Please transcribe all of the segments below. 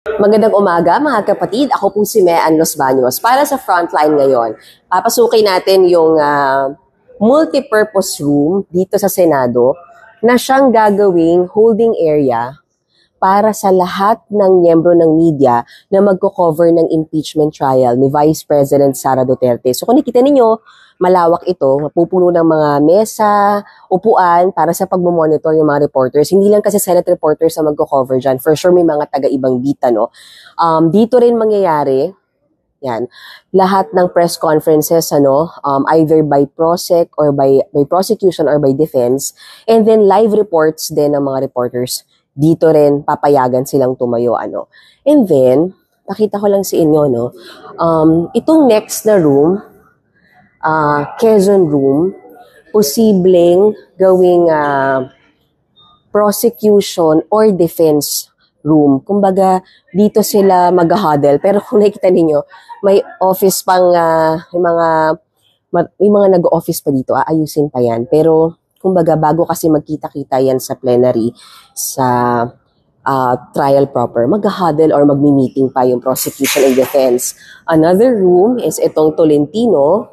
Magandang umaga mga kapatid. Ako po si Mean Los Baños. Para sa Frontline ngayon, papasukin natin yung multipurpose room dito sa Senado na siyang gagawing holding area para sa lahat ng miyembro ng media na magko-cover ng impeachment trial ni Vice President Sara Duterte. So kung nakita ninyo, malawak ito, mapupuno ng mga mesa, upuan para sa pagmamonitor yung mga reporters. Hindi lang kasi Senate reporters na magko-cover dyan. For sure may mga taga-ibang bita, no? Dito rin mangyayari, yan, lahat ng press conferences, either by prosec or by prosecution or by defense, and then live reports din ng mga reporters. Dito rin papayagan silang tumayo, And then, pakita ko lang sa inyo, itong next na room, Quezon room, posibleng gawing prosecution or defense room. Kumbaga, dito sila mag-huddle. Pero kung nakita ninyo, may office pang, may mga nag-office pa dito. Aayusin pa yan. Pero, kumbaga, bago kasi magkita-kita yan sa plenary, sa trial proper, mag-huddle or magmi-meeting pa yung prosecution and defense. Another room is itong Tolentino.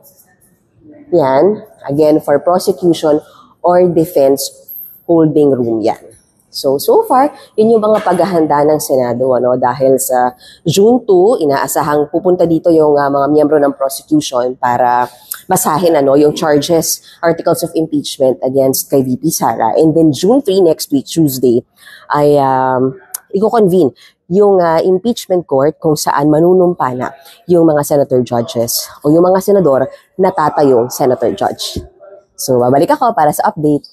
Yan. Again, for prosecution or defense holding room yan. So far, yun yung mga paghahanda ng Senado, dahil sa June 2, inaasahang pupunta dito yung mga miyembro ng prosecution para basahin yung charges, articles of impeachment against kay VP Sara. And then June 3, next week, Tuesday, ay i-convene yung impeachment court kung saan manunumpa na yung mga senator judges o yung mga senador na tatayong senator judge. So, babalik ako para sa update.